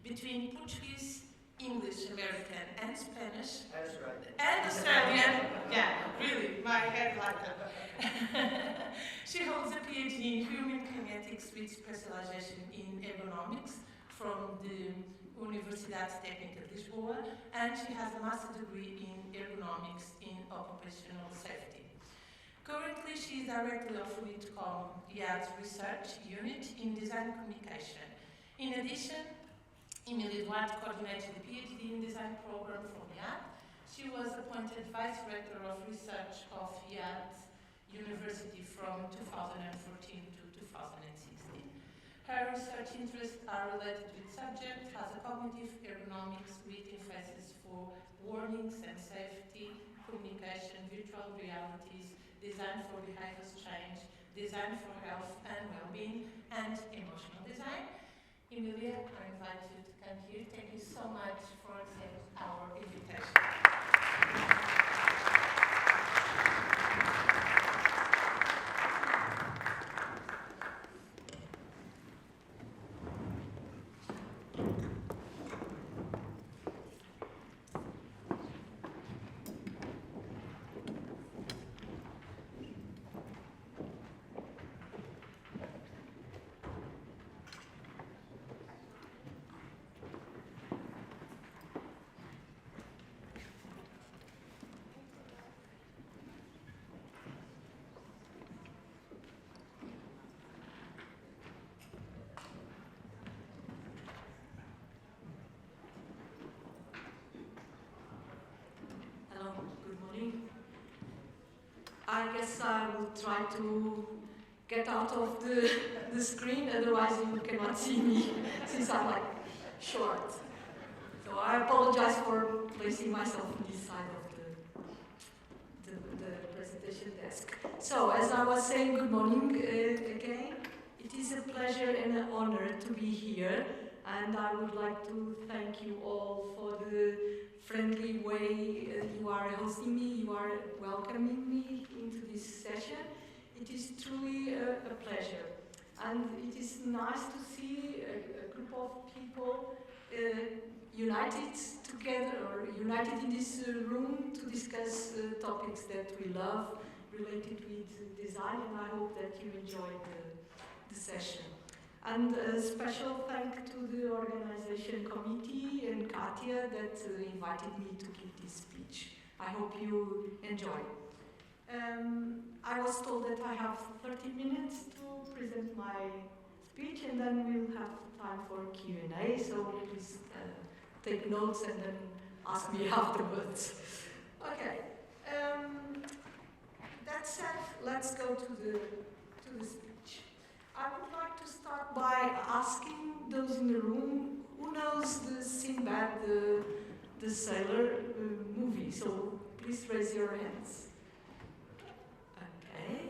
between Portuguese, English, American, and Spanish. And Australian. Yeah, really, my head like that. She holds a PhD in human kinetics with specialization in ergonomics from the Universidade Técnica de Lisboa, and she has a master's degree in ergonomics in occupational safety. Currently, she is director of Whitcomb IAD's research unit in design communication. In addition, Emilia Duarte coordinates the PhD in design program from IAD. She was appointed Vice Rector of Research of IAD University from 2014 to 2016. Her research interests are related with subjects as a cognitive ergonomics with emphasis for warnings and safety, communication, virtual realities, design for behaviors change, design for health and well-being, and emotional design. Emilia, I invite you to come here. Thank you so much for accepting our invitation. I guess I will try to get out of the screen, otherwise you cannot see me since I'm like short. So I apologize for placing myself on this side of the presentation desk. So as I was saying, good morning again. It is a pleasure and an honor to be here, and I would like to thank you all for the friendly way you are hosting me, you are welcoming me into this session. It is truly a pleasure. And it is nice to see a group of people united together, or united in this room to discuss topics that we love related with design, and I hope that you enjoyed the session. And a special thank to the organization committee and Katia that invited me to give this speech. I hope you enjoy. I was told that I have 30 minutes to present my speech, and then we'll have time for Q&A, so please take notes and then ask me afterwards. Okay. That said, let's go to the speech. I would like to start by asking those in the room who knows the Sinbad, the sailor movie. So please raise your hands. Okay,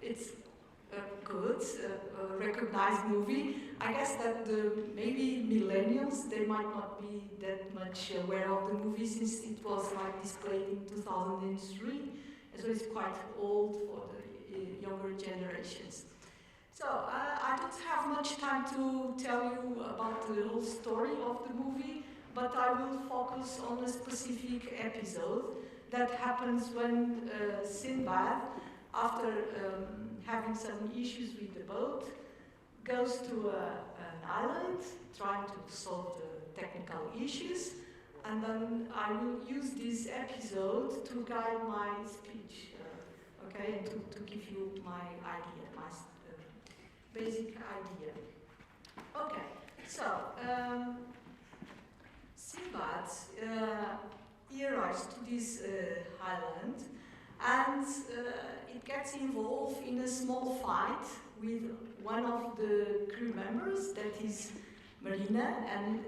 it's a good, recognized movie. I guess that maybe millennials, they might not be that much aware of the movie since it was like displayed in 2003. So it's quite old for the younger generations. So I don't have much time to tell you about the whole story of the movie, but I will focus on a specific episode that happens when Sinbad, after having some issues with the boat, goes to an island trying to solve the technical issues, and then I will use this episode to guide my speech, okay, and to give you my idea, my basic idea. Okay, so Sinbad, he arrives to this island, and it gets involved in a small fight with one of the crew members, that is Marina, and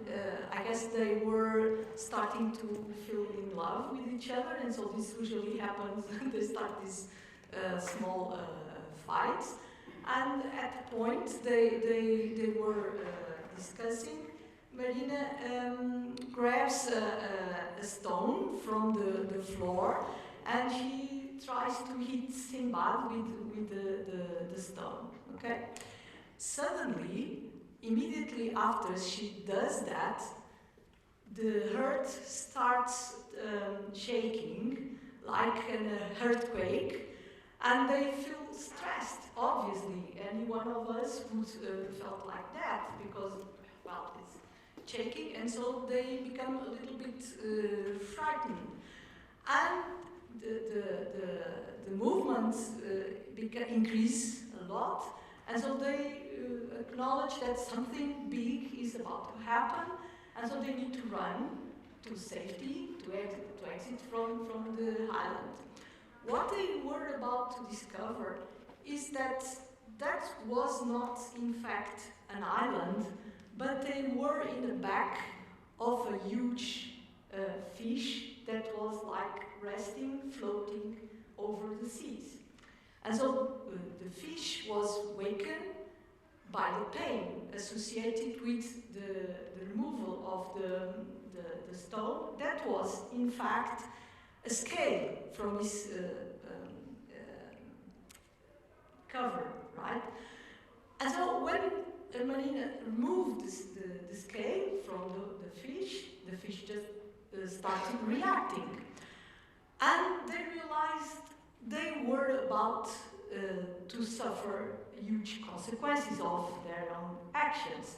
I guess they were starting to fall in love with each other, and so this usually happens when they start these small fights. And at the point they were discussing, Marina grabs a stone from the floor, and she tries to hit Sinbad with the stone. Okay. Suddenly, immediately after she does that, the earth starts shaking like an earthquake, and they feel stressed, obviously. Any one of us would felt like that, because, well, it's shaking, and so they become a little bit frightened. And the movements increase a lot, and so they acknowledge that something big is about to happen, and so they need to run to safety, to exit from the island. What they were about to discover is that that was not, in fact, an island, but they were in the back of a huge fish that was like resting, floating over the seas. And so the fish was wakened by the pain associated with the removal of the stone that was, in fact, a scale from his cover, right? And so when Marina removed the scale from the fish just started reacting. And they realized they were about to suffer huge consequences of their own actions.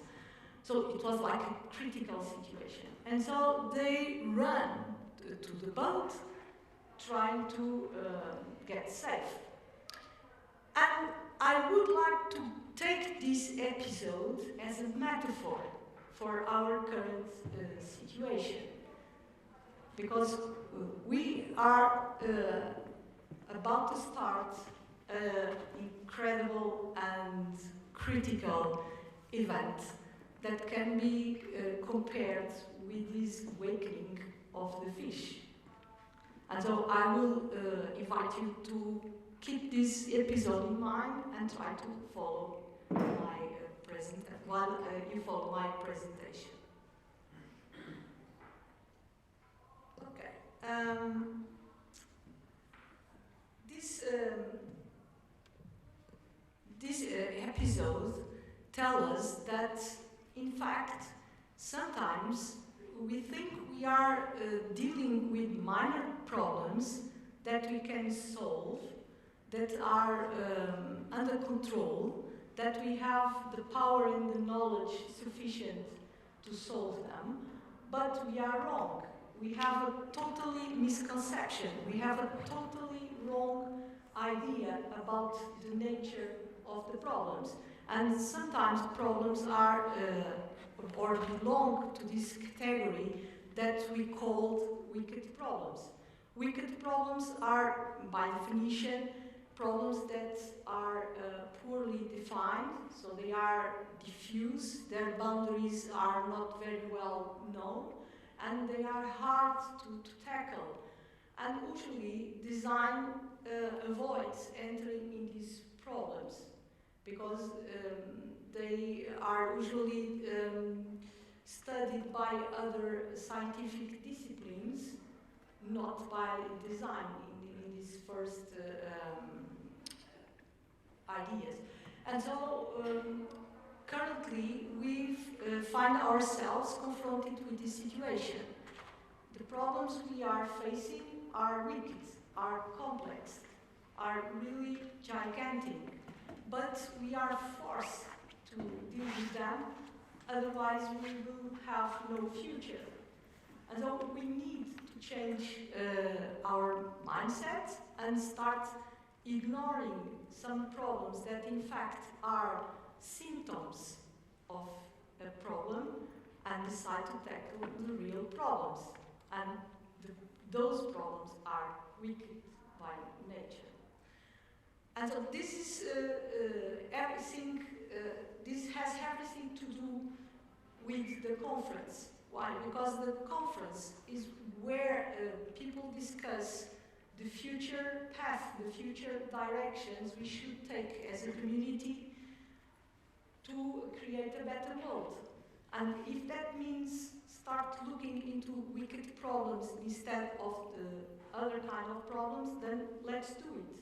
So it was like a critical situation. And so they ran to the boat, trying to get safe. And I would like to take this episode as a metaphor for our current situation. Because we are about to start an incredible and critical event that can be compared with this awakening of the fish. And so I will invite you to keep this episode in mind and try to follow my presentation while you follow my presentation. Okay. This episode tells us that, in fact, sometimes we think we are dealing with minor problems that we can solve, that are under control, that we have the power and the knowledge sufficient to solve them, but we are wrong. We have a totally misconception. We have a totally wrong idea about the nature of the problems. And sometimes problems are or belong to this category that we call wicked problems. Wicked problems are, by definition, problems that are poorly defined, so they are diffuse, their boundaries are not very well known, and they are hard to tackle. And usually, design avoids entering in these problems because they are usually studied by other scientific disciplines, not by design in these first ideas. And so currently we find ourselves confronted with this situation. The problems we are facing are wicked, are complex, are really gigantic, but we are forced to deal with them, otherwise we will have no future. And so we need to change our mindset and start ignoring some problems that in fact are symptoms of a problem and decide to tackle the real problems. And those problems are wicked by nature. And so this is everything, this has everything to do with the conference. Why? Because the conference is where people discuss the future path, the future directions we should take as a community to create a better world. And if that means start looking into wicked problems instead of the other kind of problems, then let's do it.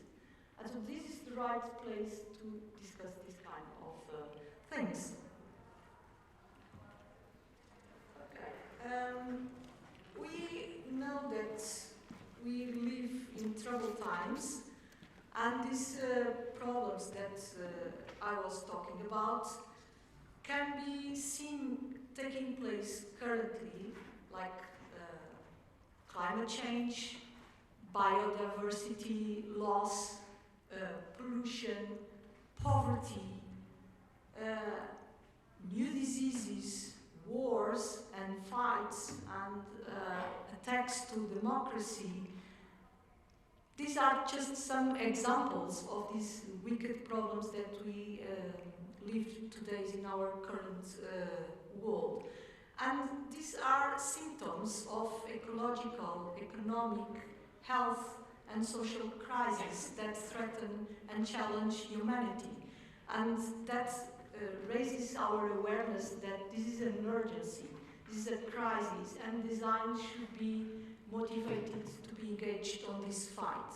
And so this is the right place to discuss this kind of things. can be seen taking place currently, like climate change, biodiversity loss, pollution, poverty, new diseases, wars and fights and attacks to democracy. These are just some examples of these wicked problems that we live today in our current world. And these are symptoms of ecological, economic, health and social crises that threaten and challenge humanity. And that raises our awareness that this is an urgency, this is a crisis, and design should be motivated to be engaged on this fight.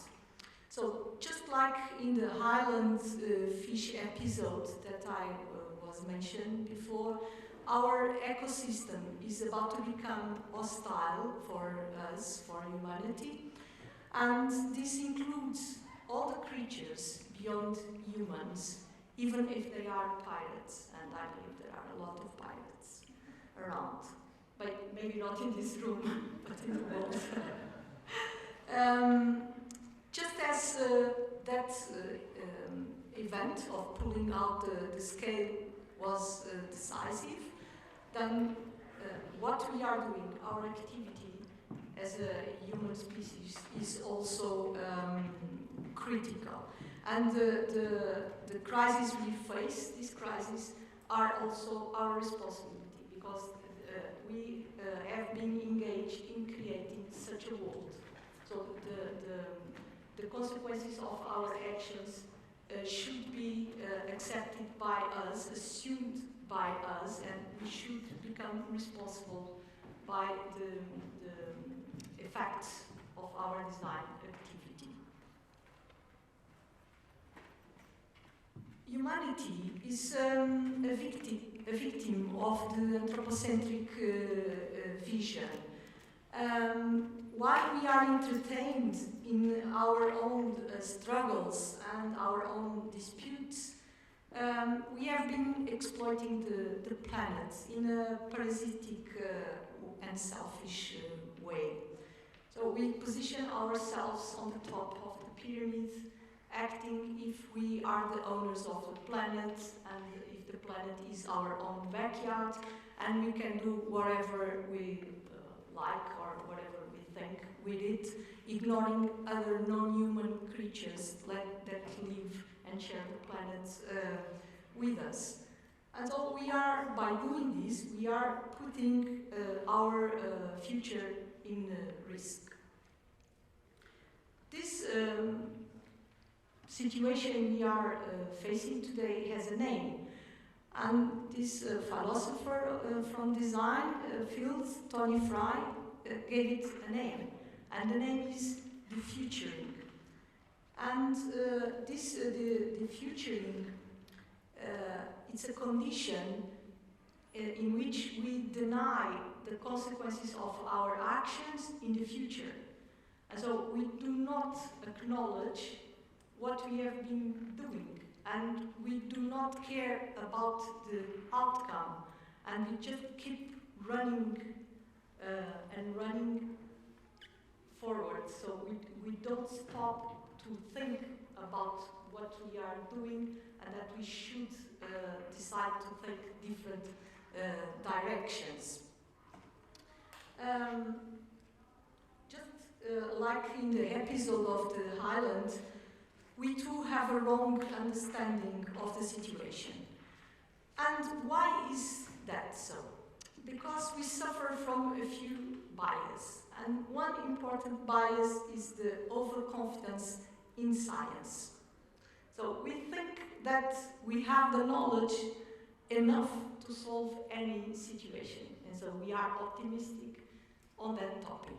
So just like in the Highland fish episode that I was mentioned before, our ecosystem is about to become hostile for us, for humanity, and this includes all the creatures beyond humans, even if they are pirates, and I believe there are a lot of pirates around, but maybe not in this room, but in the world. Just as that event of pulling out the scale was decisive, then what we are doing, our activity as a human species, is also critical. And the crises we face, these crises, are also our responsibility, because we have been engaged in creating such a world. So the consequences of our actions should be accepted by us, assumed by us, and we should become responsible by the effects of our design activity. Humanity is a victim of the anthropocentric vision. While we are entertained in our own struggles and our own disputes, we have been exploiting the planet in a parasitic and selfish way. So we position ourselves on the top of the pyramid, acting if we are the owners of the planet and if the planet is our own backyard, and we can do whatever we like or whatever we think with it, ignoring other non-human creatures that live and share the planet with us. And so we are, by doing this, we are putting our future in risk. This situation we are facing today has a name. And this philosopher from design fields, Tony Fry, gave it a name. And the name is defuturing. And the defuturing, it's a condition in which we deny the consequences of our actions in the future. And so we do not acknowledge what we have been doing, and we do not care about the outcome, and we just keep running and running forward. So we don't stop to think about what we are doing, and that we should decide to take different directions. Like in the episode of the Highland, we too have a wrong understanding of the situation. And why is that so? Because we suffer from a few biases. And one important bias is the overconfidence in science. So we think that we have the knowledge enough to solve any situation. And so we are optimistic on that topic.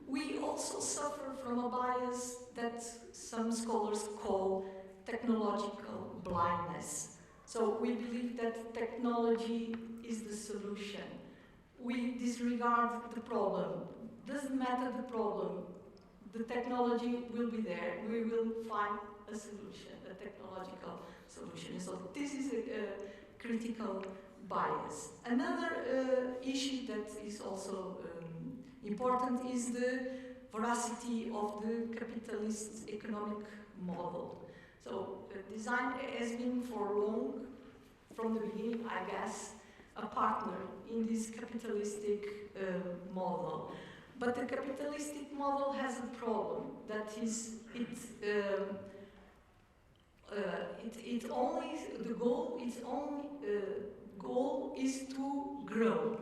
We also suffer from a bias that some scholars call technological blindness. So we believe that technology is the solution. We disregard the problem. Doesn't matter the problem, the technology will be there. We will find a solution, a technological solution. So this is a critical bias. Another issue that is also important is the veracity of the capitalist economic model. So design has been for long, from the beginning, I guess, a partner in this capitalistic model. But the capitalistic model has a problem, that is, its only goal is to grow.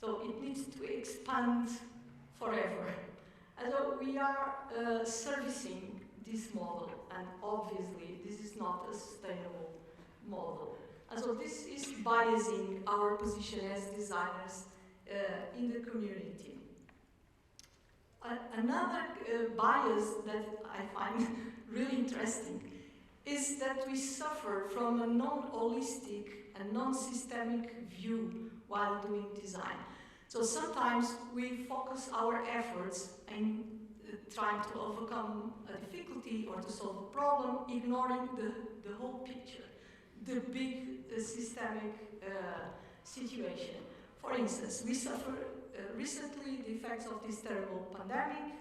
So it needs to expand forever. And so we are servicing this model, and obviously this is not a sustainable model. And so this is biasing our position as designers in the community. Another bias that I find really interesting is that we suffer from a non-holistic and non-systemic view while doing design. So sometimes we focus our efforts in trying to overcome a difficulty or to solve a problem, ignoring the whole picture, the big systemic situation. For instance, we suffer recently the effects of this terrible pandemic,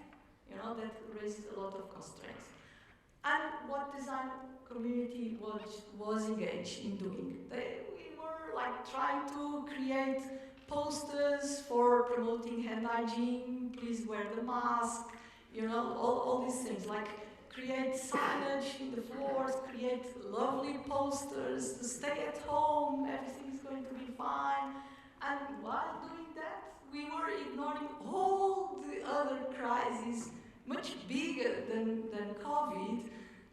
that raises a lot of constraints. And what design community was engaged in doing? We were like trying to create posters for promoting hand hygiene, please wear the mask, all these things, like create signage in the floors, create lovely posters, stay at home, everything is going to be fine. And while doing that, we were ignoring all the other crises, much bigger than COVID,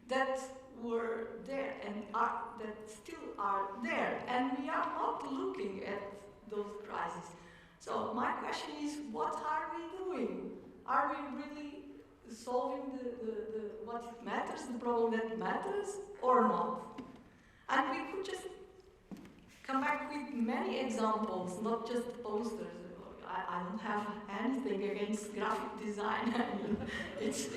that were there and that still are there. And we are not looking at those crises. So my question is, what are we doing? Are we really solving the what matters, the problem that matters, or not? And we could just come back with many examples, not just posters. I don't have anything against graphic design. it's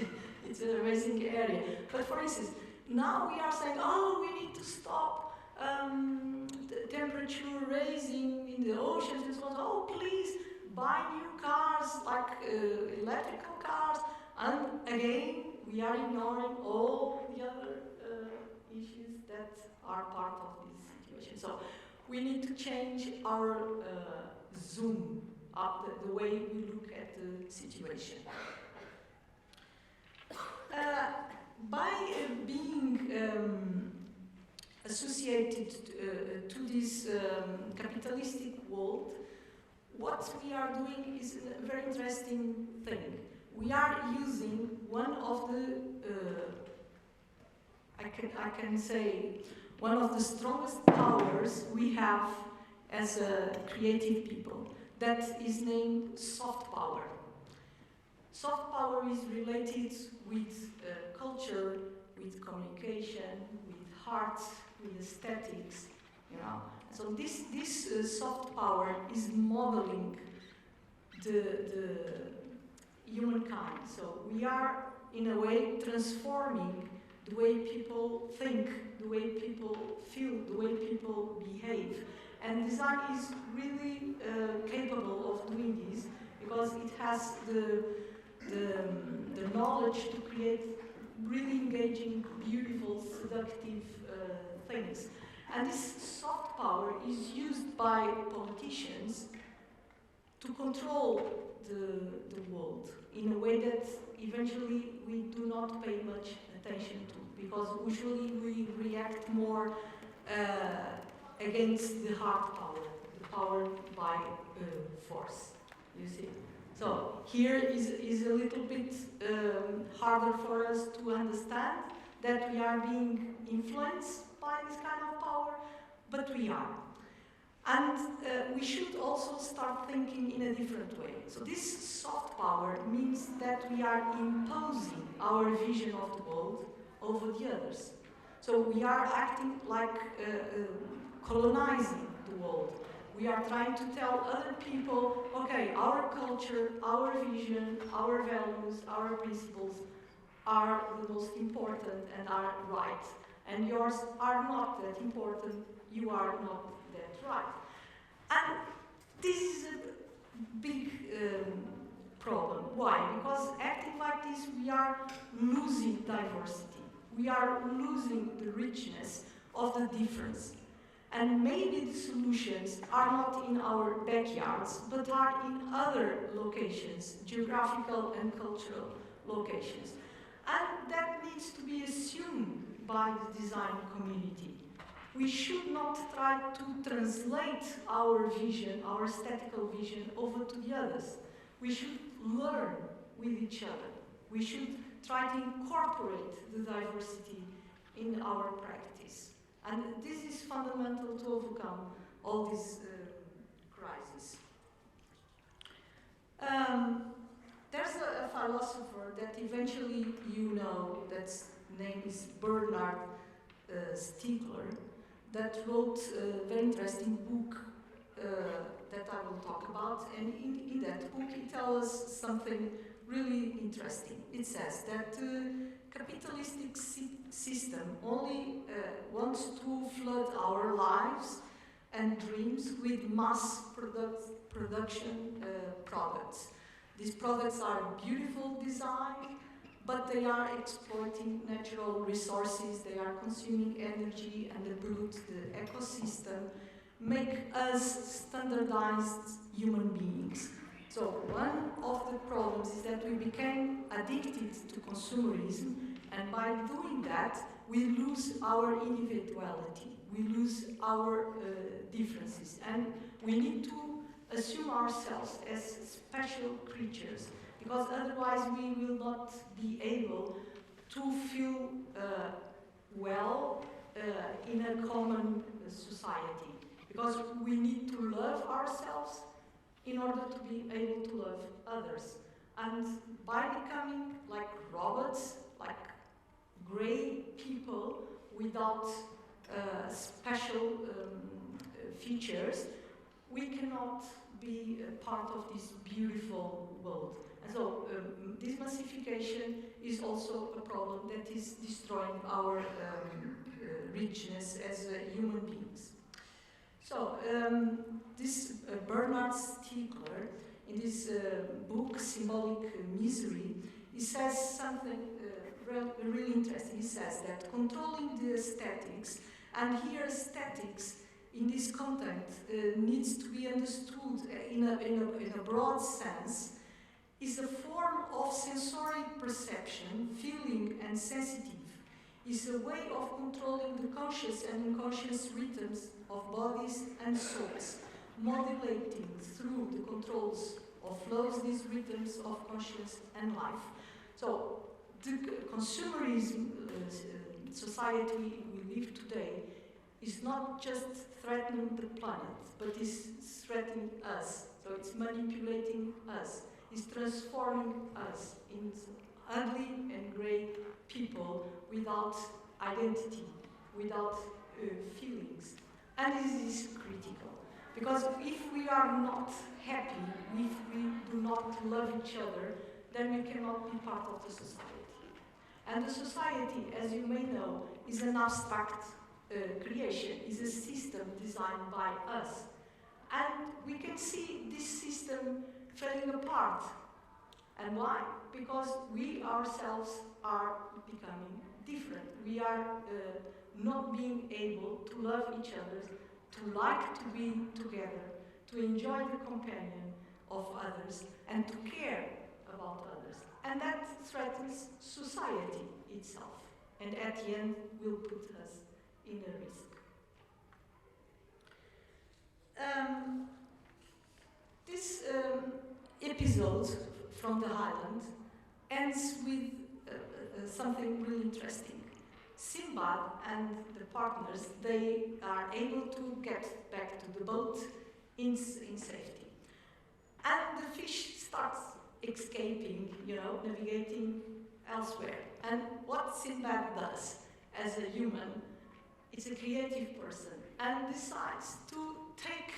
an amazing area. But for instance, now we are saying, we need to stop the temperature raising in the oceans and so on. Oh, please buy new cars, like electrical cars. And again, we are ignoring all the other issues that are part of this situation. So we need to change our zoom up, the way we look at the situation. By being associated to this capitalistic world, what we are doing is a very interesting thing. We are using one of the, I can say, one of the strongest powers we have as creative people. That is named soft power. Soft power is related with culture, with communication, with art, with aesthetics, So this soft power is modeling the humankind. So we are, in a way, transforming the way people think, the way people feel, the way people behave. And design is really capable of doing this because it has the knowledge to create really engaging, beautiful, seductive things. And this soft power is used by politicians to control the world in a way that eventually we do not pay much attention to, because usually we react more against the hard power, the power by force, you see. So here is a little bit harder for us to understand that we are being influenced by this kind of power, but we are. And we should also start thinking in a different way. So this soft power means that we are imposing our vision of the world over the others. So we are acting like colonizing the world. We are trying to tell other people, okay, our culture, our vision, our values, our principles are the most important and are right. And yours are not that important, you are not that right. And this is a big problem. Why? Because acting like this, we are losing diversity. We are losing the richness of the difference. And maybe the solutions are not in our backyards, but are in other locations, geographical and cultural locations. And that needs to be assumed by the design community. We should not try to translate our vision, our aesthetical vision, over to the others. We should learn with each other. We should try to incorporate the diversity in our practice. And this is fundamental to overcome all these crises. There's a philosopher that eventually you know, that's name is Bernard Stiegler, that wrote a very interesting book that I will talk about. And in that book, he tells us something really interesting. It says that capitalistic system only wants to flood our lives and dreams with mass production products. These products are beautiful design, but they are exploiting natural resources, they are consuming energy and the brute, the ecosystem, make us standardized human beings. So one of the problems is that we became addicted to consumerism, and by doing that, we lose our individuality, we lose our differences, and we need to assume ourselves as special creatures, because otherwise we will not be able to feel well in a common society, because we need to love ourselves in order to be able to love others. And by becoming like robots, like gray people without special features, we cannot be a part of this beautiful world. And so this massification is also a problem that is destroying our richness as human beings. So this Bernard Stiegler, in this book, Symbolic Misery, he says something really interesting. He says that controlling the aesthetics, and here aesthetics in this content needs to be understood in a broad sense, is a form of sensory perception, feeling and sensitive, is a way of controlling the conscious and unconscious rhythms of bodies and souls, modulating through the controls of flows these rhythms of conscience and life. So the consumerism society we live today is not just threatening the planet, but is threatening us. So it's manipulating us, it's transforming us into ugly and grey people without identity, without feelings. And this is critical, because if we are not happy, if we do not love each other, then we cannot be part of the society. And the society, as you may know, is an abstract creation, is a system designed by us. And we can see this system falling apart. And why? Because we ourselves are becoming different. We are not being able to love each other, to like to be together, to enjoy the companion of others, and to care about others. And that threatens society itself, and at the end will put us in a risk. This episode from the Highland ends with something really interesting. Sinbad and the partners, they are able to get back to the boat in safety. And the fish starts escaping, navigating elsewhere. And what Sinbad does as a human, it's a creative person, and decides to take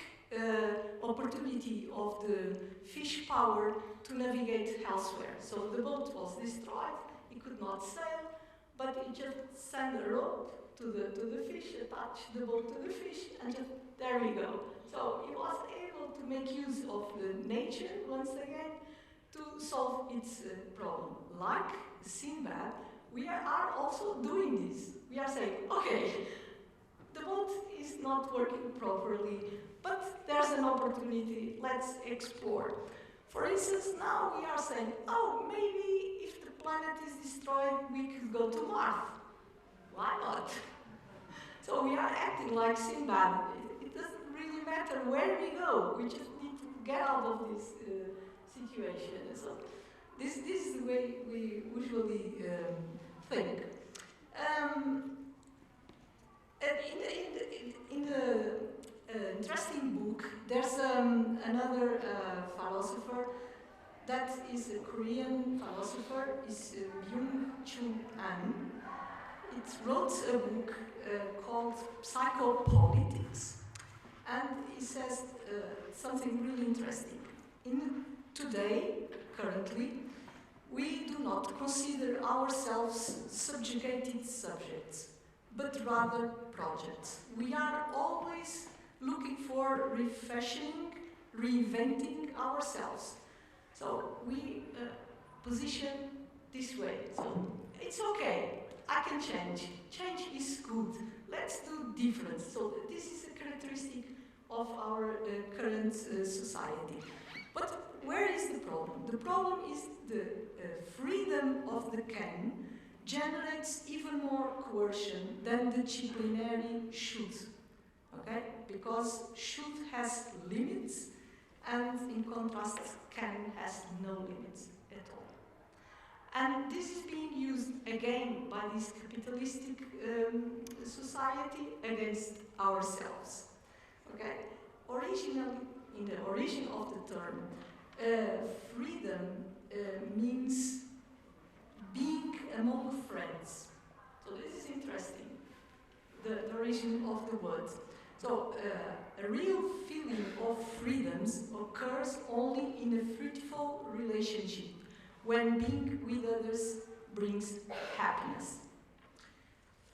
opportunity of the fish power to navigate elsewhere. So the boat was destroyed, he could not sail, but he just sent a rope to the fish, attached the boat to the fish, and just there we go. So he was able to make use of nature once again to solve its problem. Like Sinbad, we are also doing this. We are saying, okay, the boat is not working properly, but there's an opportunity, let's explore. For instance, now we are saying, oh, maybe if the planet is destroyed, we could go to Mars. Why not? So we are acting like Sinbad. It doesn't really matter where we go, we just need to get out of this situation. So this is the way we usually think. In the interesting book, there's another philosopher that is a Korean philosopher, is Byung-Chul An. It wrote a book called Psychopolitics, and he says something really interesting. Currently, we do not consider ourselves subjugated subjects, but rather projects. We are always looking for refashioning, reinventing ourselves. So we position this way. So it's okay, I can change. Change is good. Let's do different. So this is a characteristic of our current society. But where is the problem? The problem is the freedom of the can generates even more coercion than the disciplinary should. Okay? Because should has limits, and in contrast, can has no limits at all. And this is being used again by this capitalistic society against ourselves. Okay? Originally, in the origin of the term, freedom means being among friends. So this is interesting, the origin of the word. So a real feeling of freedoms occurs only in a fruitful relationship, when being with others brings happiness.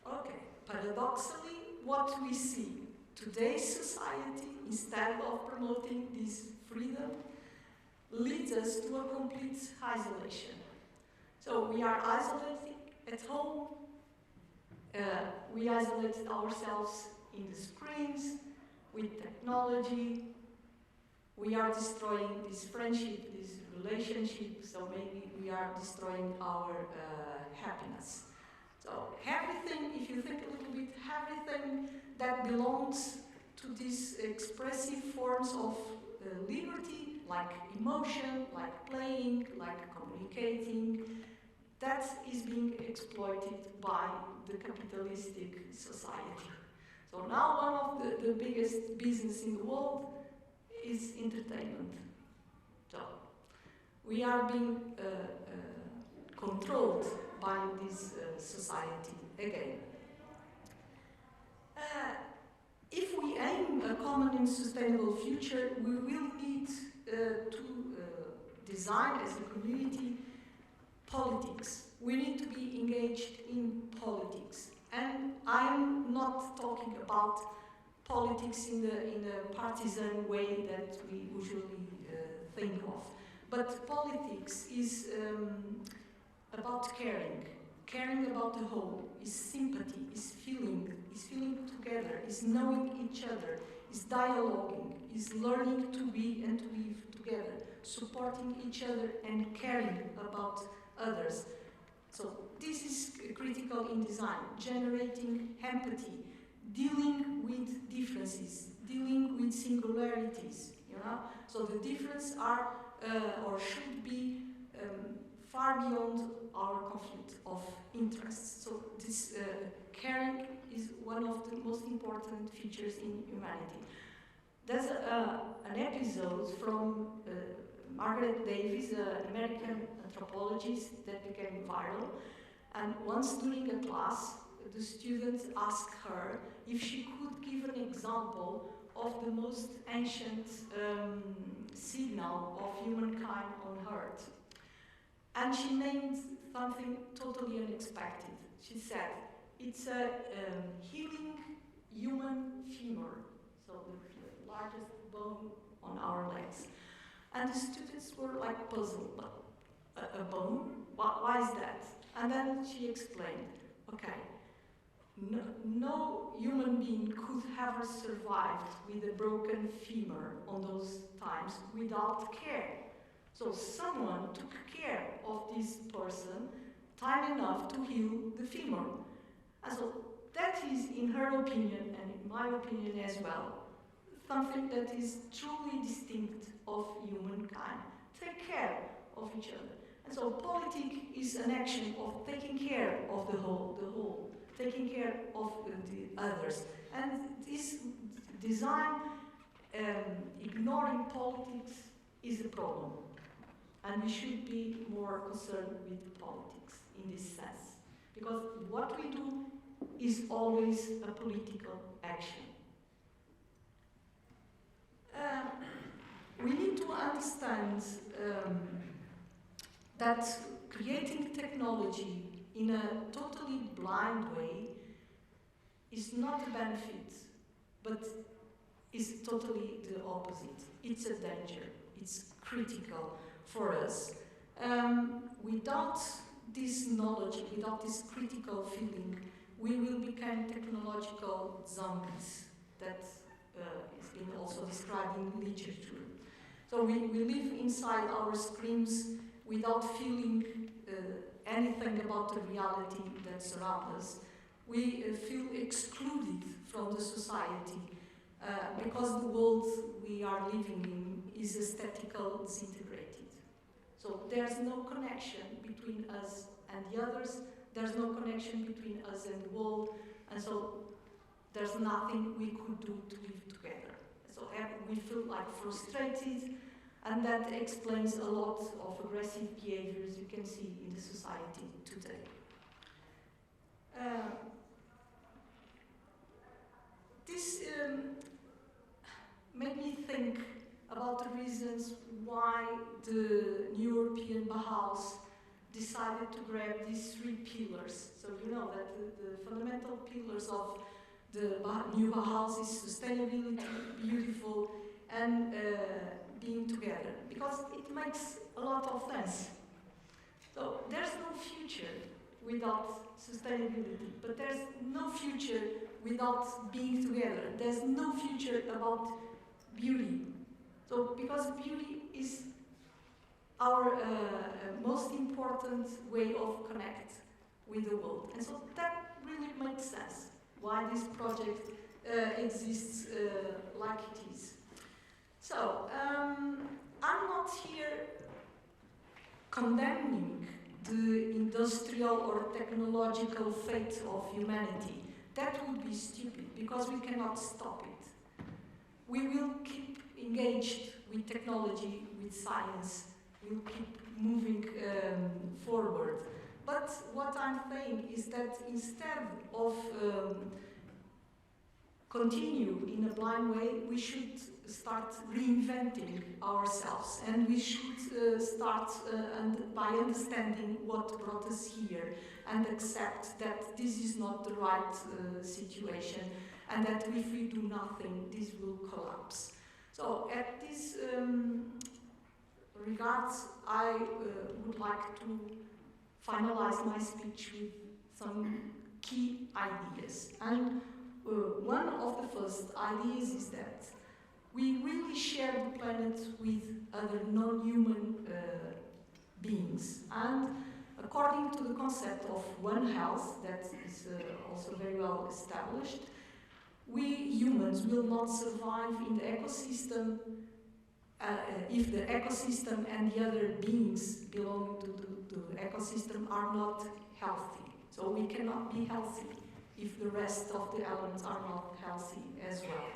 Okay, paradoxically, what we see, today's society, instead of promoting this freedom, leads us to a complete isolation. So we are isolating at home, we isolate ourselves in the screens, with technology, we are destroying this friendship, this relationship, so maybe we are destroying our happiness. So everything, if you think a little bit, everything that belongs to these expressive forms of liberty, like emotion, like playing, like communicating, that is being exploited by the capitalistic society. So now one of the biggest business in the world is entertainment. So we are being controlled by this society again. If we aim a common and sustainable future, we will need to design as a community politics. We need to be engaged in politics. And I'm not talking about politics in a partisan way that we usually think of. But politics is about caring. Caring about the whole, is sympathy, is feeling together, is knowing each other, is dialoguing, is learning to be and to live together, supporting each other and caring about others. So this is critical in design, generating empathy, dealing with differences, dealing with singularities, you know? So the differences are, or should be, far beyond our conflict of interests. So this caring is one of the most important features in humanity. There's an episode from Margaret Davis, an American anthropologist that became viral, and once during a class, the students asked her if she could give an example of the most ancient signal of humankind on Earth. And she named something totally unexpected. She said, it's a healing human femur. So so the largest bone on our legs. And the students were like puzzled, but a bone? Why is that? And then she explained, okay, no human being could have survived with a broken femur on those times without care. So someone took care of this person time enough to heal the femur. And so that is, in her opinion, and in my opinion as well, something that is truly distinct of humankind. Take care of each other. And so politics is an action of taking care of the whole, taking care of the others. And this design, ignoring politics, is a problem. And we should be more concerned with politics in this sense. Because what we do is always a political action. We need to understand that creating technology in a totally blind way is not a benefit, but is totally the opposite. It's a danger. It's critical for us. Without this knowledge, without this critical feeling, we will become technological zombies. That is being also described in literature. So we live inside our screens without feeling anything about the reality that surrounds us. We feel excluded from the society because the world we are living in is aesthetical disintegrated. So there's no connection between us and the others, there's no connection between us and the world, and so there's nothing we could do to live together. So we feel like frustrated, and that explains a lot of aggressive behaviors you can see in the society today. This made me think about the reasons why the New European Bauhaus decided to grab these three pillars. So you know that the fundamental pillars of the new Bauhaus is sustainability, beautiful, and being together, because it makes a lot of sense. So there's no future without sustainability, but there's no future without being together. There's no future about beauty. So because beauty is our most important way of connect with the world. And so that really makes sense why this project exists like it is. So, I'm not here condemning the industrial or technological fate of humanity. That would be stupid, because we cannot stop it. We will keep engaged with technology, with science. We'll keep moving forward. But what I'm saying is that instead of continue in a blind way, we should start reinventing ourselves, and we should start by understanding what brought us here, and accept that this is not the right situation, and that if we do nothing, this will collapse. So at this regards, I would like to finalize my speech with some key ideas. And one of the first ideas is that we really share the planet with other non-human beings. And according to the concept of One Health, that is also very well established, we humans will not survive in the ecosystem if the ecosystem and the other beings belonging to the ecosystem are not healthy. So we cannot be healthy if the rest of the elements are not healthy as well.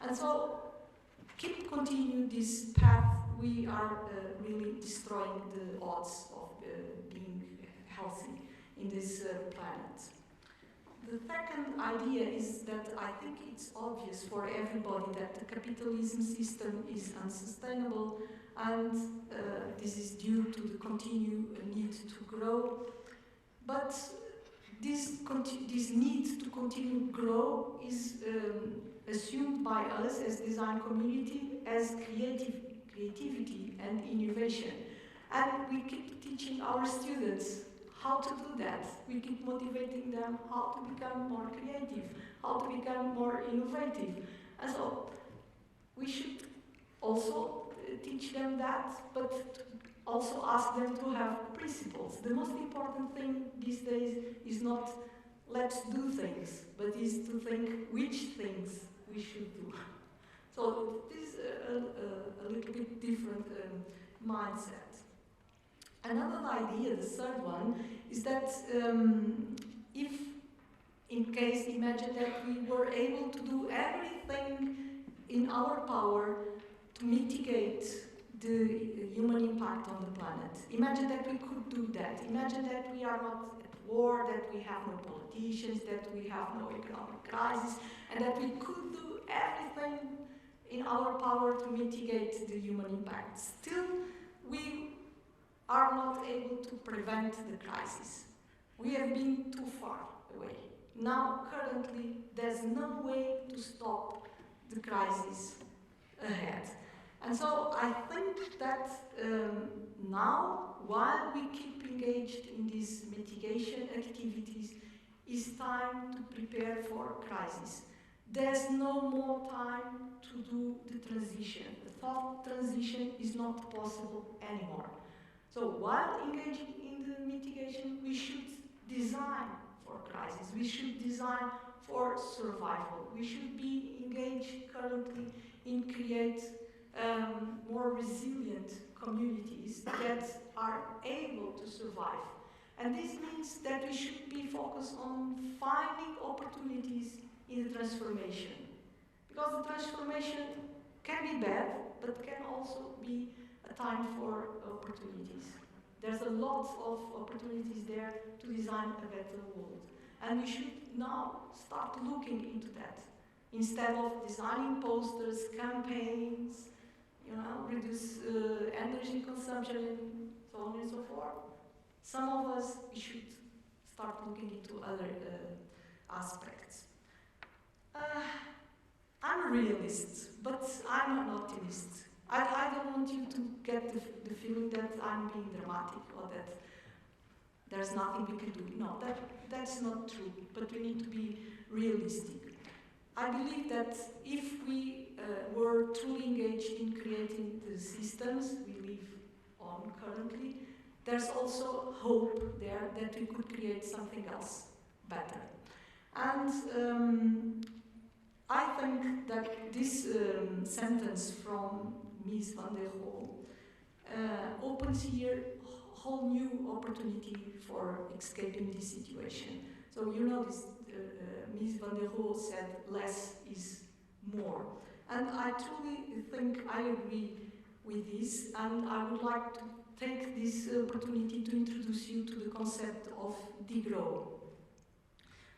And so, continue this path, we are really destroying the odds of being healthy in this planet. The second idea is that I think it's obvious for everybody that the capitalism system is unsustainable, and this is due to the continued need to grow. But this need to continue to grow is assumed by us as design community as creativity and innovation. And we keep teaching our students how to do that. We keep motivating them how to become more creative, how to become more innovative. And so we should also teach them that, but also ask them to have principles. The most important thing these days is not let's do things, but is to think which things we should do. So this is a little bit different mindset. Another idea, the third one, is that if, in case, imagine that we were able to do everything in our power to mitigate the human impact on the planet. Imagine that we could do that. Imagine that we are not at war, that we have no politicians, that we have no economic crisis, and that we could do everything in our power to mitigate the human impact. Still, we are not able to prevent the crisis. We have been too far away. Now, currently, there's no way to stop the crisis ahead. And so I think that now, while we keep engaged in these mitigation activities, it's time to prepare for crisis. There's no more time to do the transition. The thought transition is not possible anymore. So while engaging in the mitigation, we should design for crisis. We should design for survival. We should be engaged currently in create more resilient communities that are able to survive. And this means that we should be focused on finding opportunities in the transformation. Because the transformation can be bad, but can also be a time for opportunities. There's a lot of opportunities there to design a better world. And we should now start looking into that. Instead of designing posters, campaigns, reduce energy consumption and so on and so forth. Some of us, we should start looking into other aspects. I'm a realist, but I'm an optimist. I don't want you to get the feeling that I'm being dramatic or that there's nothing we can do. No, that's not true, but we need to be realistic. I believe that if we were truly engaged in creating the systems we live on currently, there's also hope there that we could create something else better. And I think that this sentence from Ms. van der Rohe opens here a whole new opportunity for escaping this situation. So you know this, Ms. van der Rohe said less is more. And I truly think I agree with this, and I would like to take this opportunity to introduce you to the concept of degrow.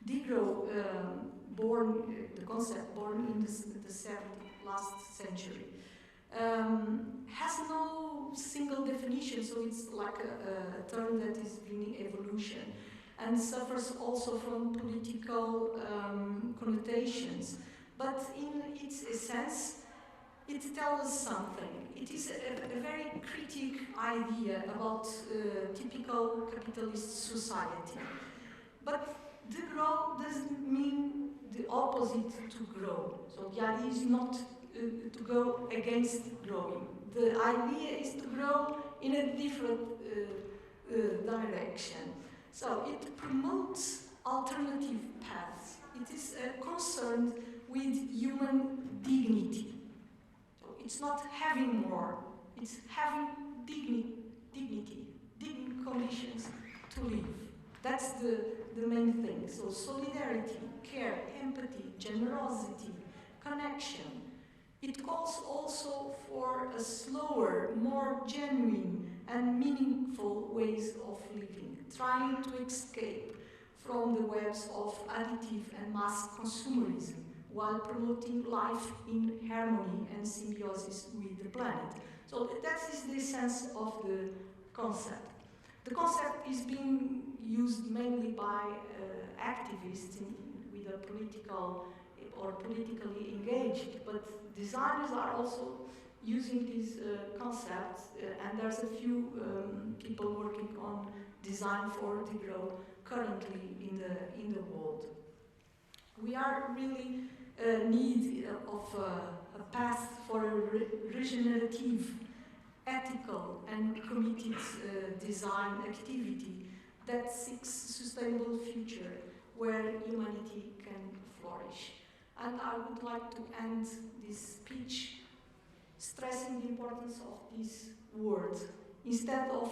Degrow, the concept born in the last century, has no single definition, so it's like a term that is bringing evolution and suffers also from political connotations. But in its essence, it tells us something. It is a very critic idea about typical capitalist society. But degrow doesn't mean the opposite to grow. So the idea is not to go against growing. The idea is to grow in a different direction. So it promotes alternative paths. It is concerned with human dignity. So it's not having more, it's having dignity, dignified conditions to live. That's the main thing. So solidarity, care, empathy, generosity, connection. It calls also for a slower, more genuine and meaningful ways of living, trying to escape from the webs of additive and mass consumerism while promoting life in harmony and symbiosis with the planet. So that is the essence of the concept. The concept is being used mainly by activists with a political or politically engaged, but designers are also using these concepts, and there's a few people working on design for the growth currently in the world. We are really need of a path for a regenerative, ethical and committed design activity that seeks sustainable future where humanity can flourish. And I would like to end this speech stressing the importance of this word. Instead of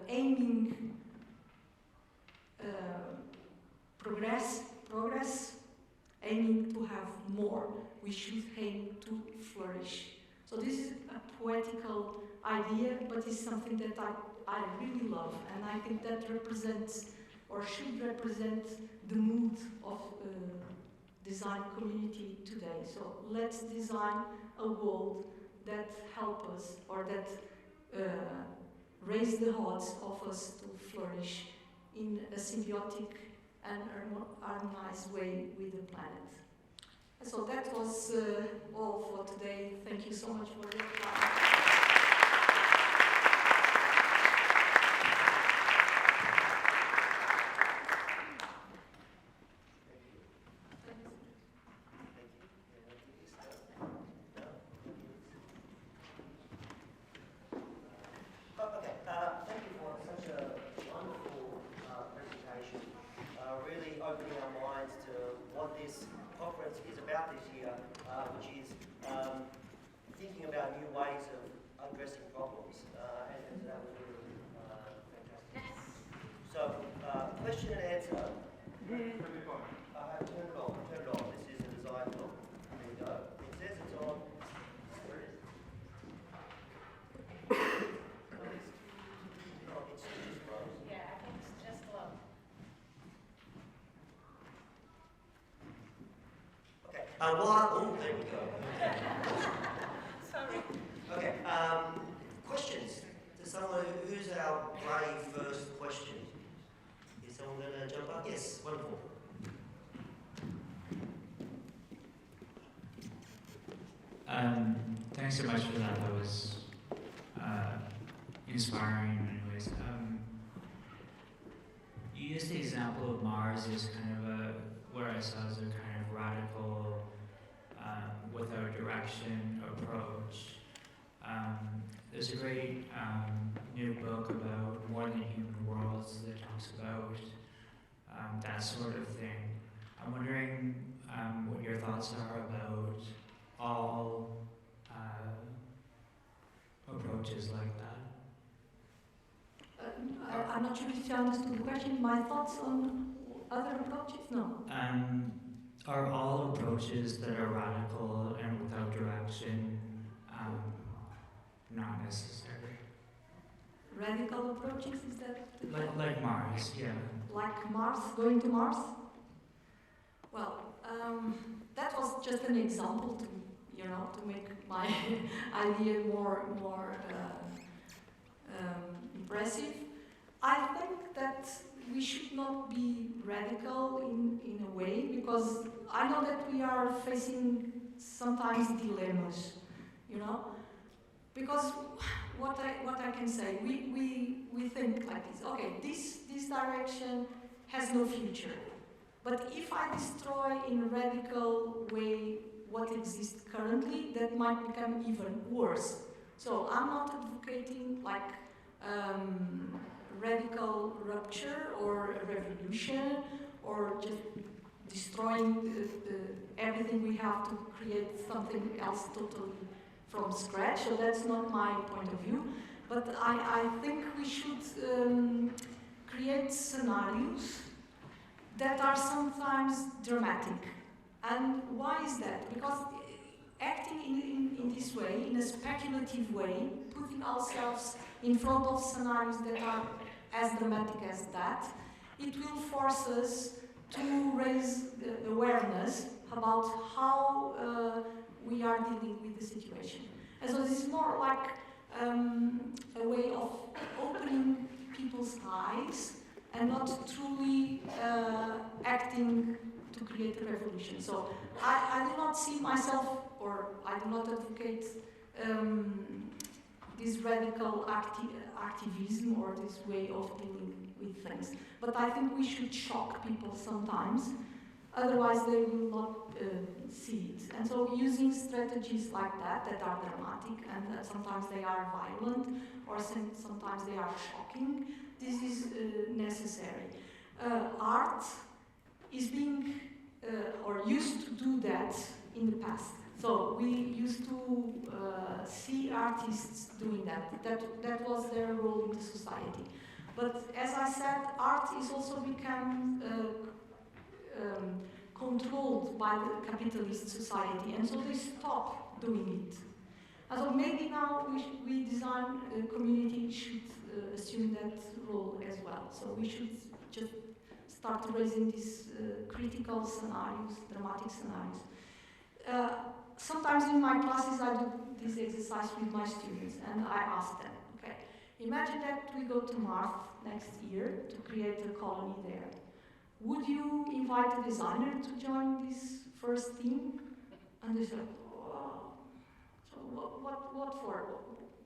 aiming progress, aiming to have more, we should aim to flourish. So this is a poetical idea, but it's something that I really love, and I think that represents, or should represent, the mood of design community today. So let's design a world that helps us, or that raise the odds of us to flourish in a symbiotic and harmonized way with the planet. So that was all for today. Thank you so much for your time. Opening our minds to what this conference is about this year, which is thinking about new ways of addressing problems. And that was really fantastic. So, question and answer. I have turned it on. This is a design book. There you go. It says it's on. Where is it? No, it's just low. Yeah, I think it's just low. Oh, there we go. Sorry. Okay, questions? To someone, who's our brave first question? Is someone going to jump up? Yes, wonderful. Thanks so much for that. That was inspiring in many ways. You used the example of Mars as kind of where I saw as a kind of radical, without direction approach. There's a great new book about more than human worlds that talks about that sort of thing. I'm wondering what your thoughts are about all approaches like that. I'm not sure if you understood the question. My thoughts on other approaches? No. Are all approaches that are radical and without direction not necessary? Radical approaches, is that? Like Mars, yeah. Like Mars, going to Mars? Well, that was just an example to, to make my idea more impressive. I think that we should not be radical in a way, because I know that we are facing sometimes dilemmas, because what I can say, we think like this, okay, this direction has no future, but if I destroy in a radical way what exists currently, that might become even worse. So I'm not advocating like radical rupture or a revolution, or just destroying everything we have to create something else totally from scratch. So that's not my point of view. But I think we should create scenarios that are sometimes dramatic. And why is that? Because acting in this way, in a speculative way, putting ourselves in front of scenarios that are as dramatic as that, it will force us to raise the awareness about how we are dealing with the situation. And so this is more like a way of opening people's eyes and not truly acting to create a revolution. So I do not see myself, or I do not advocate this radical activism or this way of dealing with things. But I think we should shock people sometimes, otherwise they will not see it. And so using strategies like that are dramatic and sometimes they are violent or sometimes they are shocking, this is necessary. Art is being or used to do that in the past. So we used to see artists doing that. That was their role in the society. But as I said, art is also become controlled by the capitalist society, and so they stop doing it. And so maybe now we design community should assume that role as well. So we should just start raising these critical scenarios, dramatic scenarios. Sometimes in my classes I do this exercise with my students and I ask them, okay, imagine that we go to Mars next year to create a colony there. Would you invite a designer to join this first team? And they said, oh, so what for?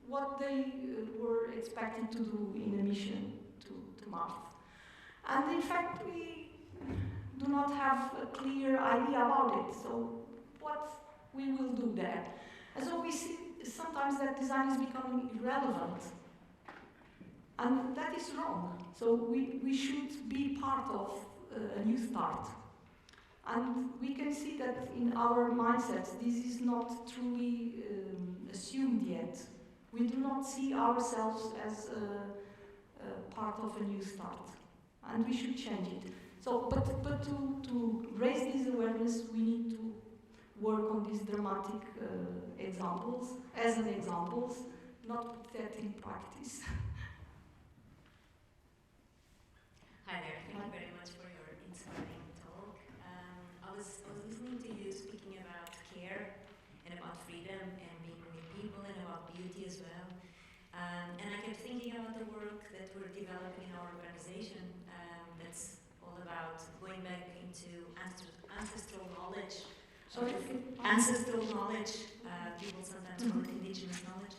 What they were expected to do in a mission to Mars. And in fact, we do not have a clear idea about it. So what we will do there? And so we see sometimes that design is becoming irrelevant. And that is wrong. So we should be part of a new start. And we can see that in our mindsets, this is not truly assumed yet. We do not see ourselves as a part of a new start. And we should change it. So, but to raise this awareness, we need to work on these dramatic examples, as an examples, not put that in practice. Hi there, thank you very much for your inspiring talk. I was listening to you speaking about care and about freedom and being with people and about beauty as well. And I kept thinking about the work that we're developing in our organization that's all about going back into ancestral knowledge. Sorry? Ancestral knowledge, people sometimes call it indigenous knowledge,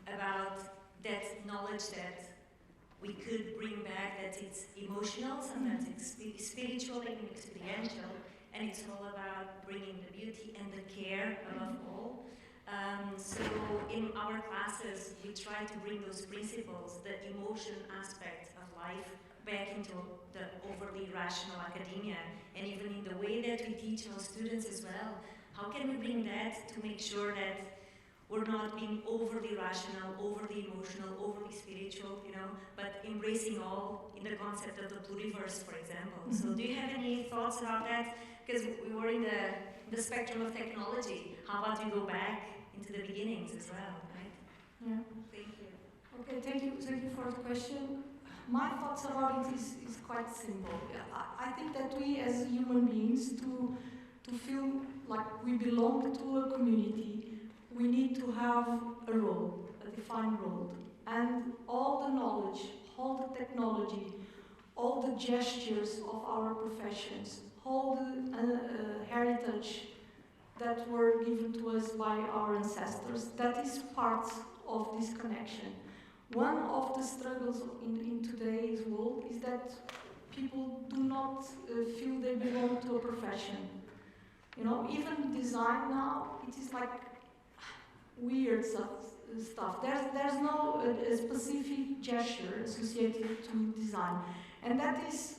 about that knowledge that we could bring back, that it's emotional, sometimes it's spiritual and experiential, and it's all about bringing the beauty and the care above all. So in our classes, we try to bring those principles, the emotion aspect of life, back into the overly rational academia, and even in the way that we teach our students as well. How can we bring that to make sure that we're not being overly rational, overly emotional, overly spiritual, but embracing all in the concept of the pluriverse, for example. So do you have any thoughts about that? Because we were in the spectrum of technology. How about you go back into the beginnings as well, right? Yeah. Thank you. Okay, thank you for the question. My thoughts about it is quite simple. I think that we as human beings, to feel like we belong to a community, we need to have a role, a defined role. And all the knowledge, all the technology, all the gestures of our professions, all the heritage that were given to us by our ancestors, that is part of this connection. One of the struggles in today's world is that people do not feel they belong to a profession. Even design now, it is like weird stuff. There's no specific gesture associated to design, and that is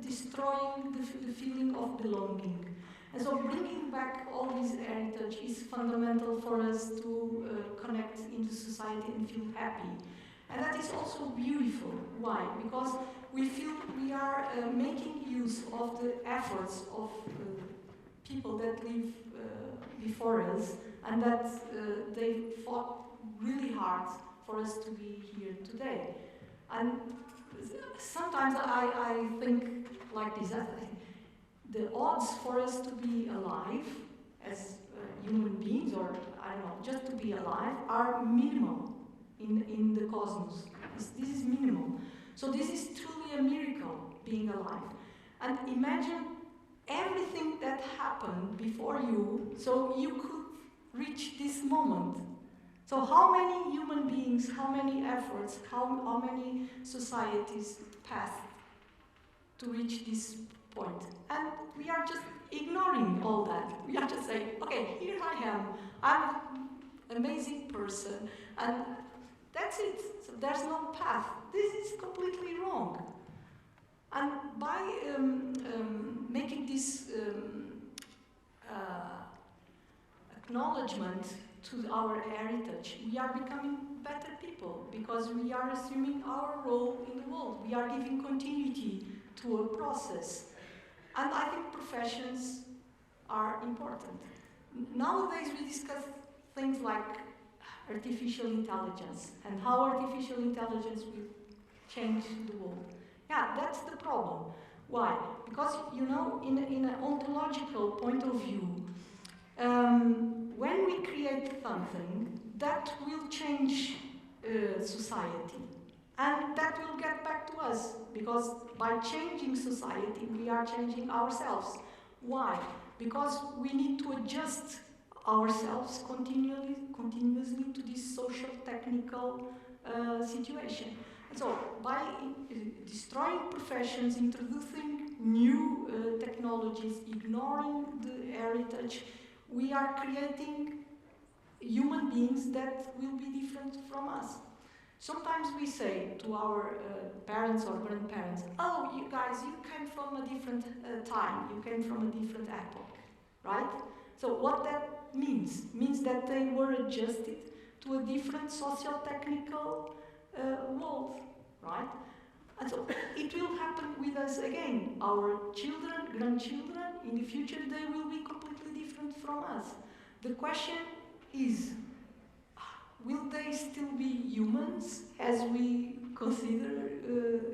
destroying the feeling of belonging. And so bringing back all this heritage is fundamental for us to connect into society and feel happy. And that is also beautiful. Why? Because we feel we are making use of the efforts of people that live before us, and that they fought really hard for us to be here today. And sometimes I think like this. The odds for us to be alive as human beings, or I don't know, just to be alive, are minimal in the cosmos. This is minimal. So this is truly a miracle, being alive. And imagine everything that happened before you, so you could reach this moment. So how many human beings, how many efforts, how many societies passed to reach this point? And we are just ignoring all that. We are just saying, okay, here I am. I'm an amazing person, and that's it. So there's no path. This is completely wrong. And by making this acknowledgement to our heritage, we are becoming better people because we are assuming our role in the world. We are giving continuity to a process. And I think professions are important. Nowadays we discuss things like artificial intelligence and how artificial intelligence will change the world. Yeah, that's the problem. Why? Because, you know, in an ontological point of view, when we create something, that will change society. And that will get back to us, because by changing society, we are changing ourselves. Why? Because we need to adjust ourselves continuously to this social technical situation. And so, by destroying professions, introducing new technologies, ignoring the heritage, we are creating human beings that will be different from us. Sometimes we say to our parents or grandparents, oh, you guys, you came from a different time, you came from a different epoch, right? So what that means that they were adjusted to a different socio-technical world, right? And so it will happen with us again. Our children, grandchildren, in the future, they will be completely different from us. The question is, will they still be humans as we consider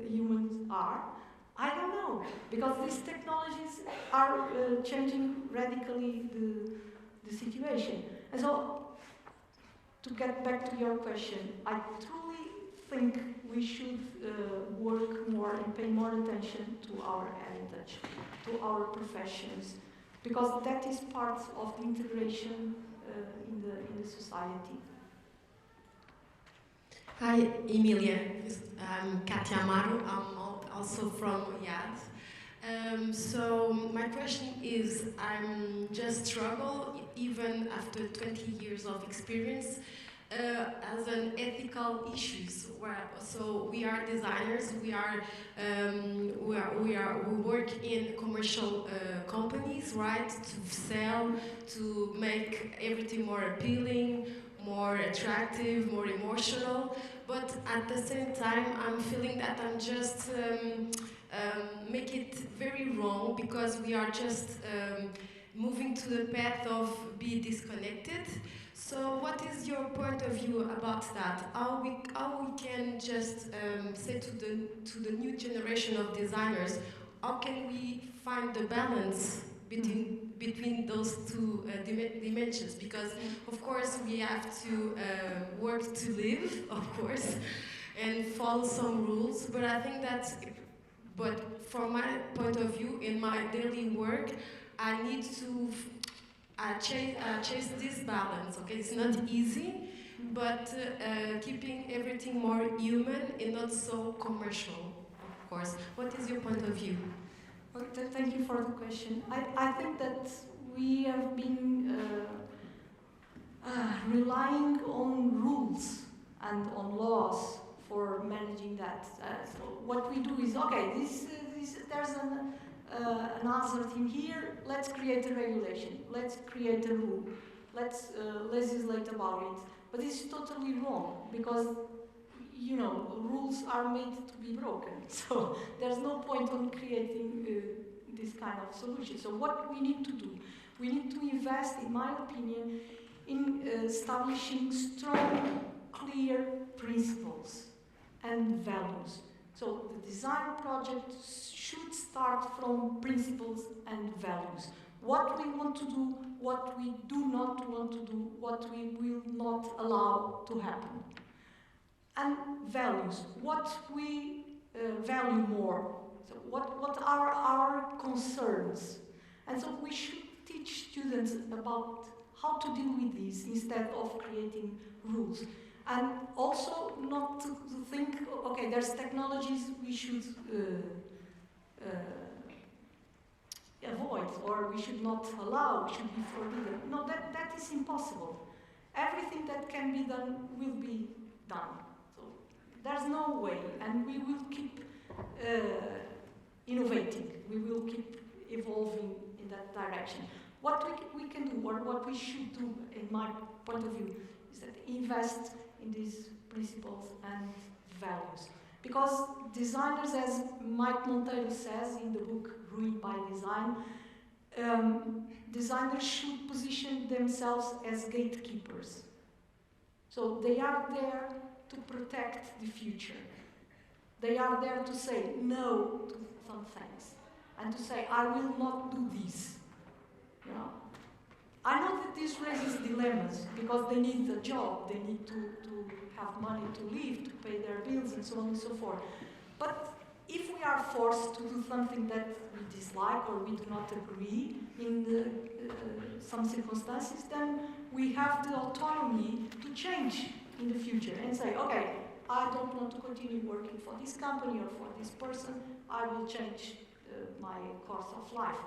humans are? I don't know, because these technologies are changing radically the situation. And so, to get back to your question, I truly think we should work more and pay more attention to our heritage, to our professions, because that is part of the integration in the society. Hi, Emilia. I'm Katia Amaro. I'm also from IAD. So my question is, I'm just struggle, even after 20 years of experience, as an ethical issues. So we are designers. We work in commercial companies, right? To sell, to make everything more appealing, more attractive, more emotional, but at the same time I'm feeling that I'm just make it very wrong, because we are just moving to the path of be disconnected. So what is your point of view about that? How we can just say to the new generation of designers, how can we find the balance between those two dimensions? Because of course we have to work to live, of course, and follow some rules. But I think that, but from my point of view, in my daily work, I need to chase this balance. Okay, it's not easy, but keeping everything more human and not so commercial, of course. What is your point of view? Well, thank you for the question. I think that we have been relying on rules and on laws for managing that. So what we do is, okay, there's an hazard in here, let's create a regulation, let's create a rule, let's legislate about it. But it's totally wrong, because, you know, rules are made to be broken. So there's no point on creating this kind of solution. So what we need to do, we need to invest, in my opinion, in establishing strong, clear principles and values. So the design project should start from principles and values. What we want to do, what we do not want to do, what we will not allow to happen. And values, what we value more, So what are our concerns? And so we should teach students about how to deal with these instead of creating rules. And also not to think, okay, there's technologies we should avoid, or we should not allow, we should be forbidden. No, that is impossible. Everything that can be done will be done. So there's no way, and we will keep innovating. We will keep evolving in that direction. What we can do, or what we should do, in my point of view, is that invest in these principles and values. Because designers, as Mike Monteiro says in the book Ruined by Design, designers should position themselves as gatekeepers. So they are there to protect the future. They are there to say no to some things, and to say, I will not do this. You know? I know that this raises dilemmas, because they need a job, they need to have money to live, to pay their bills, and so on and so forth. But if we are forced to do something that we dislike or we do not agree in some circumstances, then we have the autonomy to change in the future and say, okay, I don't want to continue working for this company or for this person, I will change my course of life.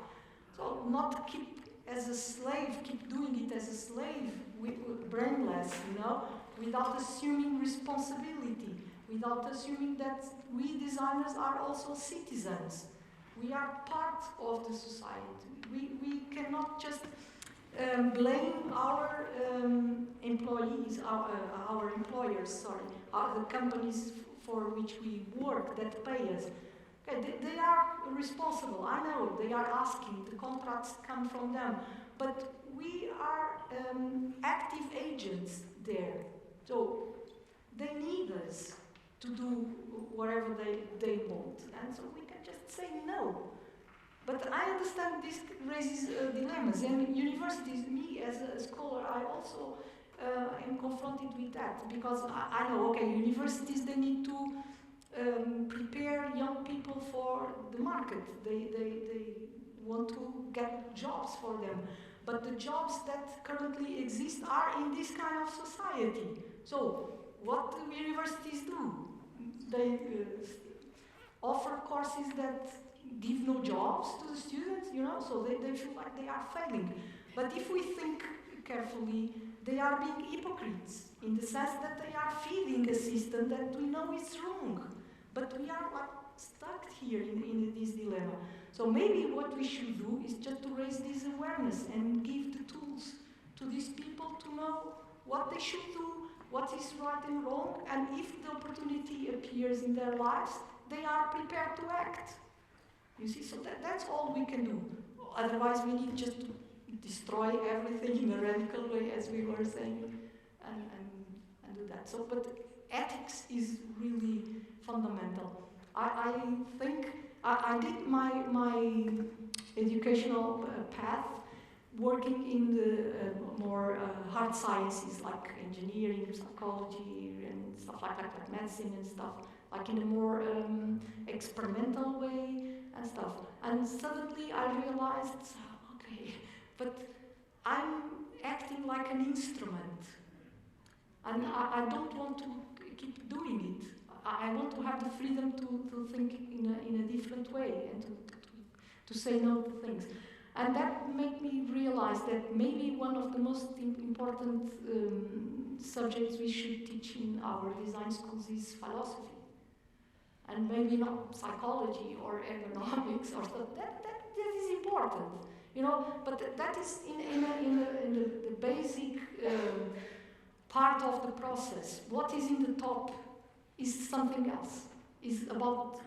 So not keep as a slave, keep doing it as a slave, brainless, you know, without assuming responsibility, without assuming that we designers are also citizens. We are part of the society. We cannot just blame our employees, our employers, the companies for which we work that pay us. Okay, they are responsible, I know, they are asking, the contracts come from them, but we are active agents there. So they need us to do whatever they want, and so we can just say no. But I understand this raises dilemmas, and universities, me as a scholar, I also am confronted with that, because I know, okay, universities, they need to prepare young people for the market. They want to get jobs for them. But the jobs that currently exist are in this kind of society. So, what do universities do? They offer courses that give no jobs to the students, you know, so they feel like they are failing. But if we think carefully, they are being hypocrites, in the sense that they are feeding a system that we know is wrong. But we are like stuck here in this dilemma. So maybe what we should do is just to raise this awareness and give the tools to these people to know what they should do, what is right and wrong, and if the opportunity appears in their lives, they are prepared to act. You see, so that's all we can do. Otherwise, we need just to destroy everything in a radical way, as we were saying, and do that. So, but ethics is really fundamental. I think I did my educational path working in the more hard sciences, like engineering, psychology, and stuff like that, like medicine and stuff, like in a more experimental way and stuff. And suddenly I realized, okay, but I'm acting like an instrument, and I don't want to keep doing it. I want to have the freedom to think in a different way and to say no to things. And that made me realize that maybe one of the most important subjects we should teach in our design schools is philosophy. And maybe not psychology or economics or stuff. That is important, you know, but that is in the basic part of the process. What is in the top is something else. It's about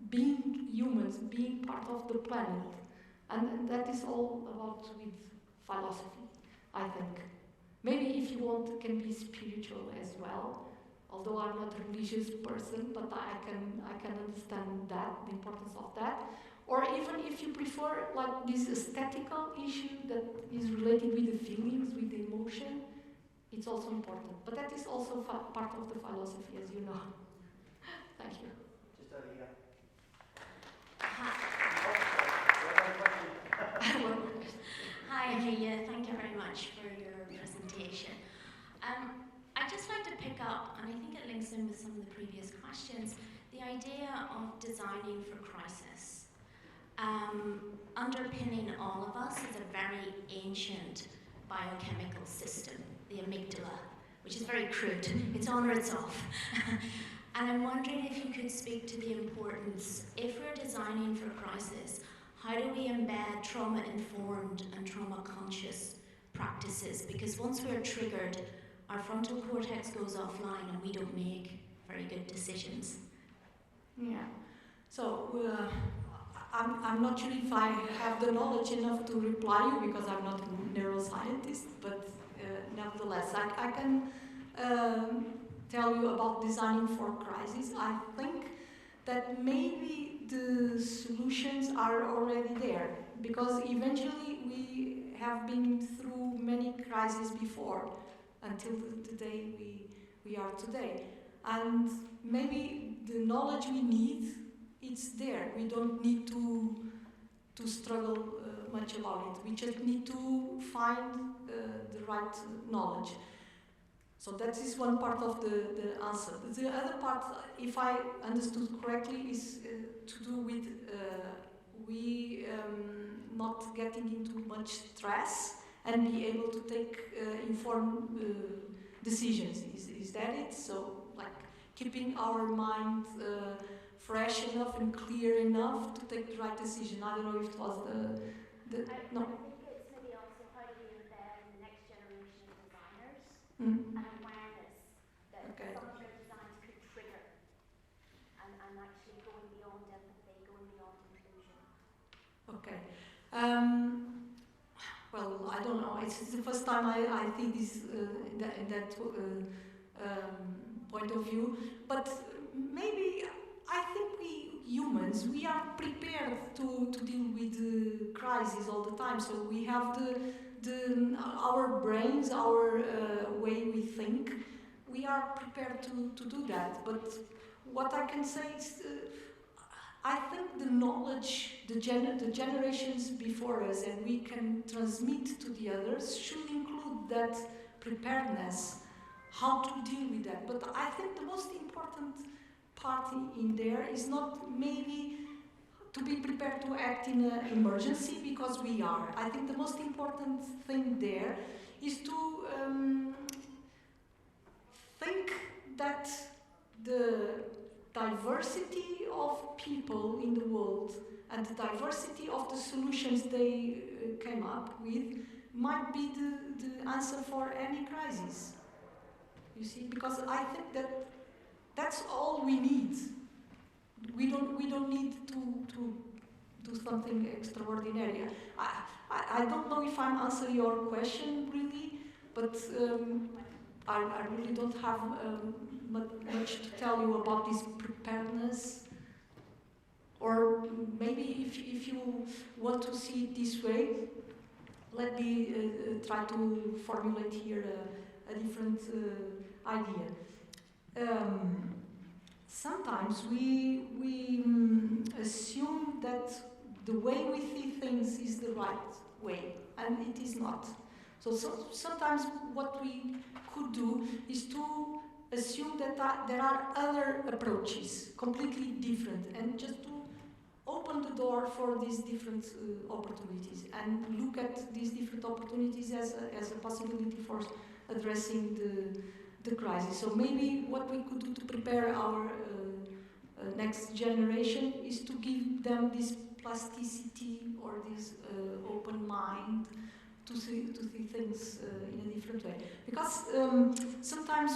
being humans, being part of the planet. And that is all about with philosophy, I think. Maybe if you want, it can be spiritual as well. Although I'm not a religious person, but I can understand that, the importance of that. Or even if you prefer like this aesthetical issue that is related with the feelings, with the emotion, it's also important. But that is also part of the philosophy, as you know. Thank you. Just over here. the previous questions, the idea of designing for crisis. Underpinning all of us is a very ancient biochemical system, the amygdala, which is very crude. It's on or it's off. And I'm wondering if you could speak to the importance, if we're designing for crisis, how do we embed trauma-informed and trauma-conscious practices? Because once we're triggered, our frontal cortex goes offline and we don't make very good decisions. Yeah. So I'm not sure if I have the knowledge enough to reply you because I'm not a neuroscientist, but nevertheless, I can tell you about designing for crisis. I think that maybe the solutions are already there because eventually we have been through many crises before until the day we are today. And maybe the knowledge we need, it's there. We don't need to struggle much about it. We just need to find the right knowledge. So that is one part of the answer. The other part, if I understood correctly, is to do with we not getting into much stress and be able to take informed decisions. Is that it? So, like, keeping our mind fresh enough and clear enough to take the right decision. I don't know if it was the no. I think it's maybe also how do we embed in the next generation of designers Mm. an awareness that Okay. some of their designs could trigger and actually going beyond empathy, going beyond inclusion. Okay. Well, I don't know. It's the first time I think this in that point of view. But maybe I think we humans, we are prepared to deal with crises all the time. So we have our brains, our way we think. We are prepared to do that. But what I can say is, I think the knowledge, the generations before us, and we can transmit to the others, should include that preparedness, how to deal with that. But I think the most important part in there is not maybe to be prepared to act in an emergency, because we are. I think the most important thing there is to think that the diversity of people in the world and the diversity of the solutions they came up with might be the answer for any crisis. You see, because I think that that's all we need. We don't need to do something extraordinary. I don't know if I'm answering your question really, but I really don't have much to tell you about this preparedness. Or maybe if you want to see it this way, let me try to formulate here a different idea. Sometimes we assume that the way we see things is the right way, and it is not. So sometimes what we could do is to assume that there are other approaches, completely different, and just to open the door for these different opportunities and look at these different opportunities as a possibility for addressing the crisis. So maybe what we could do to prepare our next generation is to give them this plasticity or this open mind to see things in a different way. Because sometimes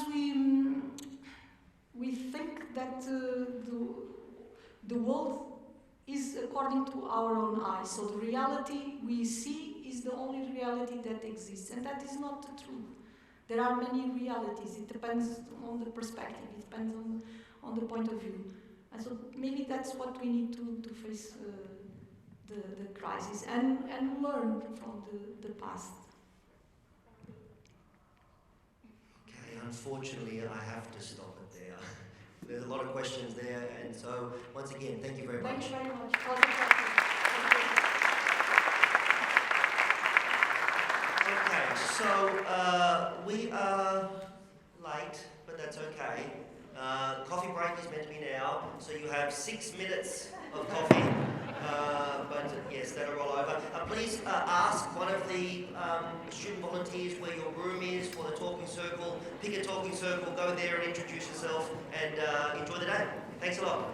we think that the world is according to our own eyes. So the reality we see is the only reality that exists, and that is not the truth. There are many realities. It depends on the perspective. It depends on the point of view. And so maybe that's what we need to face the crisis and learn from the past. Okay, unfortunately, I have to stop it there. There's a lot of questions there, and so once again, thank you very much. Thank you very much. Okay, so we are late, but that's okay. Coffee hour, so you have 6 minutes of coffee. But yes, that'll roll over. Please ask one of the student volunteers where your room is for the talking circle. Pick a talking circle, go there and introduce yourself, and enjoy the day. Thanks a lot.